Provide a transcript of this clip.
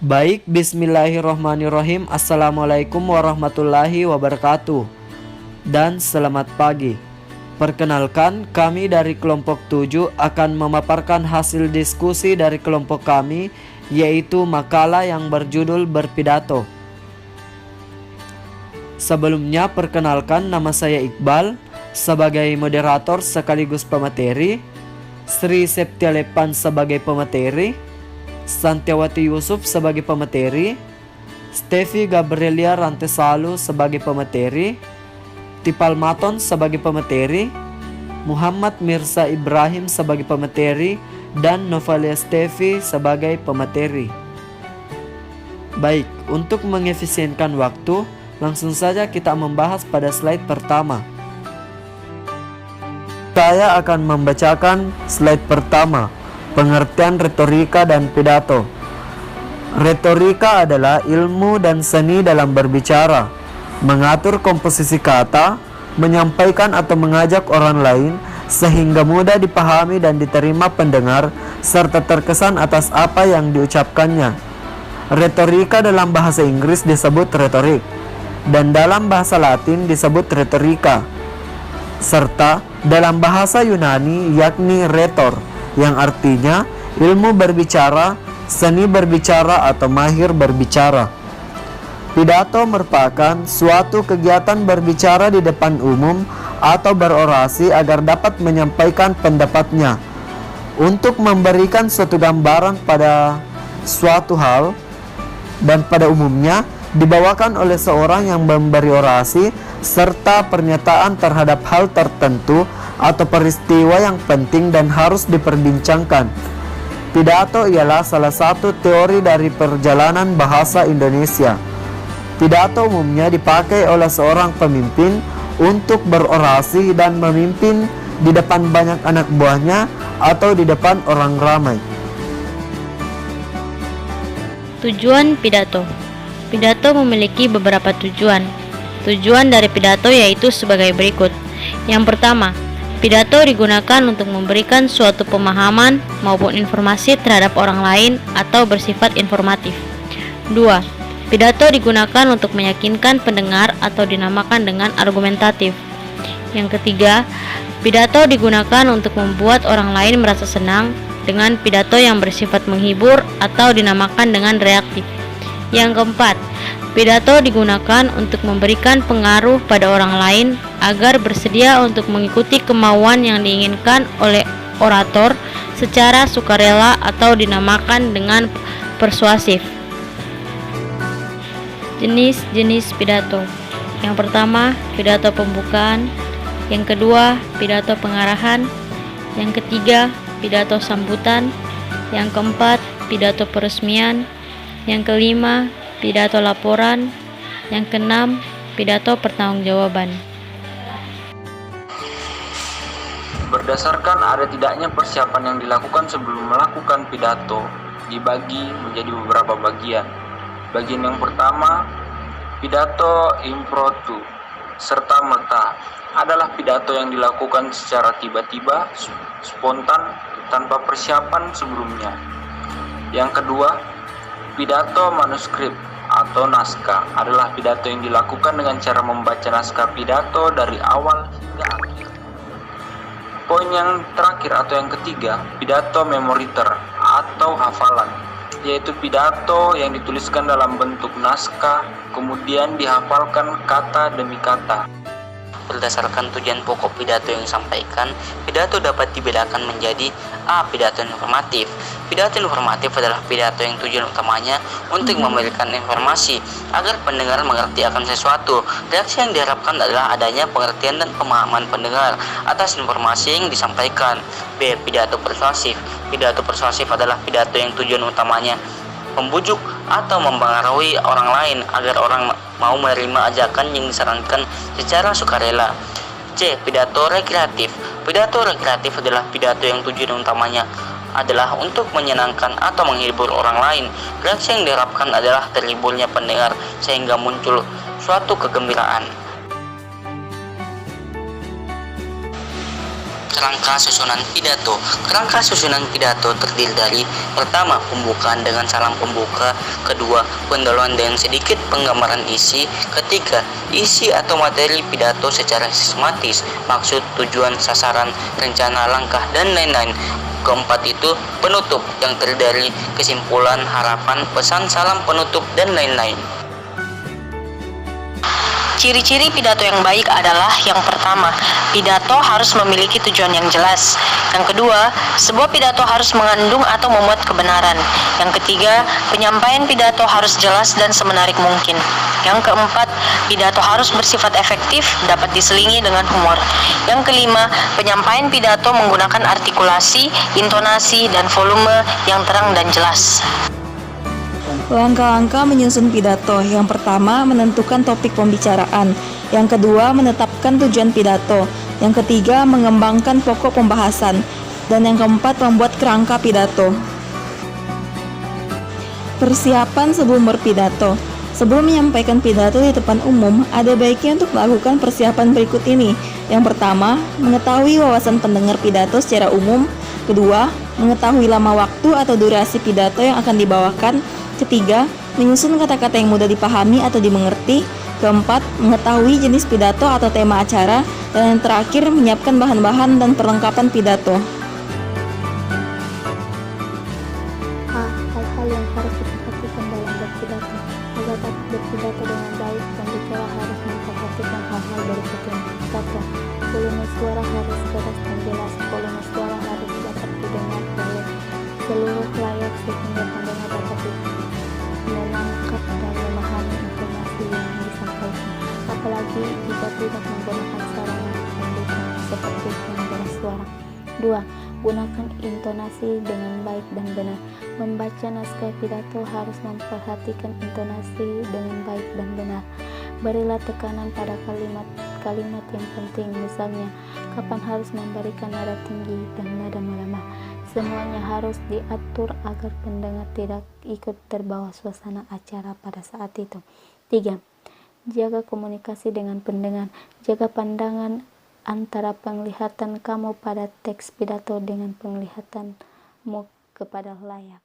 Baik, bismillahirrohmanirrohim. Assalamualaikum warahmatullahi wabarakatuh. Dan selamat pagi. Perkenalkan, kami dari kelompok 7 akan memaparkan hasil diskusi dari kelompok kami, yaitu makalah yang berjudul Berpidato. Sebelumnya, perkenalkan, nama saya Iqbal sebagai moderator sekaligus pemateri, Sri Septialepan sebagai pemateri, Santiawati Yusuf sebagai pemateri, Stevi Gabrielia Rantesalu sebagai pemateri, Tipal Maton sebagai pemateri, Muhammad Mirza Ibrahim sebagai pemateri, dan Novalia Stevi sebagai pemateri. Baik, untuk mengefisienkan waktu, langsung saja kita membahas pada slide pertama. Saya akan membacakan slide pertama. Pengertian retorika dan pidato. Retorika adalah ilmu dan seni dalam berbicara, mengatur komposisi kata, menyampaikan atau mengajak orang lain sehingga mudah dipahami dan diterima pendengar serta terkesan atas apa yang diucapkannya. Retorika dalam bahasa Inggris disebut retorik dan dalam bahasa Latin disebut retorika, serta dalam bahasa Yunani yakni retor, yang artinya ilmu berbicara, seni berbicara atau mahir berbicara. Pidato merupakan suatu kegiatan berbicara di depan umum atau berorasi agar dapat menyampaikan pendapatnya untuk memberikan suatu gambaran pada suatu hal, dan pada umumnya dibawakan oleh seorang yang memberi orasi serta pernyataan terhadap hal tertentu atau peristiwa yang penting dan harus diperbincangkan. Pidato ialah salah satu teori dari perjalanan bahasa Indonesia. Pidato umumnya dipakai oleh seorang pemimpin untuk berorasi dan memimpin di depan banyak anak buahnya atau di depan orang ramai. Tujuan pidato. Pidato memiliki beberapa tujuan. Tujuan dari pidato yaitu sebagai berikut. Yang pertama, pidato digunakan untuk memberikan suatu pemahaman maupun informasi terhadap orang lain atau bersifat informatif. 2. Pidato digunakan untuk meyakinkan pendengar atau dinamakan dengan argumentatif. Yang ketiga, pidato digunakan untuk membuat orang lain merasa senang dengan pidato yang bersifat menghibur atau dinamakan dengan reaktif. Yang keempat, pidato digunakan untuk memberikan pengaruh pada orang lain agar bersedia untuk mengikuti kemauan yang diinginkan oleh orator secara sukarela atau dinamakan dengan persuasif. Jenis-jenis pidato. Yang pertama, pidato pembukaan. Yang kedua, pidato pengarahan. Yang ketiga, pidato sambutan. Yang keempat, pidato peresmian. Yang kelima, pidato laporan. Yang keenam, pidato pertanggungjawaban. Berdasarkan ada tidaknya persiapan yang dilakukan sebelum melakukan pidato, dibagi menjadi beberapa bagian. Bagian yang pertama, pidato impromptu serta merta adalah pidato yang dilakukan secara tiba-tiba, spontan, tanpa persiapan sebelumnya. Yang kedua, pidato manuskrip atau naskah adalah pidato yang dilakukan dengan cara membaca naskah pidato dari awal hingga akhir. Poin yang terakhir atau yang ketiga, pidato memoriter atau hafalan, yaitu pidato yang dituliskan dalam bentuk naskah kemudian dihafalkan kata demi kata. Berdasarkan tujuan pokok pidato yang disampaikan, pidato dapat dibedakan menjadi A. Pidato informatif. Pidato informatif adalah pidato yang tujuan utamanya untuk memberikan informasi agar pendengar mengerti akan sesuatu. Reaksi yang diharapkan adalah adanya pengertian dan pemahaman pendengar atas informasi yang disampaikan. B. Pidato persuasif. Pidato persuasif adalah pidato yang tujuan utamanya membujuk atau mempengaruhi orang lain agar orang mau menerima ajakan yang disarankan secara sukarela. C. Pidato rekreatif. Pidato rekreatif adalah pidato yang tujuan utamanya adalah untuk menyenangkan atau menghibur orang lain. Reaksi yang diharapkan adalah terhiburnya pendengar sehingga muncul suatu kegembiraan. Kerangka susunan pidato. Kerangka susunan pidato terdiri dari pertama, pembukaan dengan salam pembuka, kedua, pendahuluan dengan sedikit penggambaran isi, ketiga, isi atau materi pidato secara sistematis, maksud, tujuan, sasaran, rencana, langkah, dan lain-lain. Keempat itu penutup yang terdiri dari kesimpulan, harapan, pesan, salam penutup, dan lain-lain. Ciri-ciri pidato yang baik adalah yang pertama, pidato harus memiliki tujuan yang jelas. Yang kedua, sebuah pidato harus mengandung atau memuat kebenaran. Yang ketiga, penyampaian pidato harus jelas dan semenarik mungkin. Yang keempat, pidato harus bersifat efektif, dapat diselingi dengan humor. Yang kelima, penyampaian pidato menggunakan artikulasi, intonasi, dan volume yang terang dan jelas. Langkah-langkah menyusun pidato. Yang pertama, menentukan topik pembicaraan. Yang kedua, menetapkan tujuan pidato. Yang ketiga, mengembangkan pokok pembahasan. Dan yang keempat, membuat kerangka pidato. Persiapan sebelum berpidato. Sebelum menyampaikan pidato di depan umum, ada baiknya untuk melakukan persiapan berikut ini. Yang pertama, mengetahui wawasan pendengar pidato secara umum. Kedua, mengetahui lama waktu atau durasi pidato yang akan dibawakan. Ketiga, menyusun kata-kata yang mudah dipahami atau dimengerti. Keempat, mengetahui jenis pidato atau tema acara. Dan yang terakhir, menyiapkan bahan-bahan dan perlengkapan pidato. Hal-hal yang harus diperhatikan dalam berpidato. Agar dapat berpidato dengan baik, pembicara harus memperhatikan hal-hal berikut ini. 1. Volume suara harus keras dan jelas. Volume suara harus dapat didengar oleh seluruh layar sehingga pendengar dapat menangkap dan memahami informasi yang disampaikan. Apalagi jika tidak menggunakan sarana pendukung seperti pengeras suara. 2. Gunakan intonasi dengan baik dan benar. Membaca naskah pidato harus memperhatikan intonasi dengan baik dan benar. Berilah tekanan pada kalimat-kalimat yang penting, misalnya kapan harus memberikan nada tinggi dan nada melemah. Semuanya harus diatur agar pendengar tidak ikut terbawa suasana acara pada saat itu. 3. Jaga komunikasi dengan pendengar. Jaga pandangan antara penglihatan kamu pada teks pidato dengan penglihatanmu kepada layar.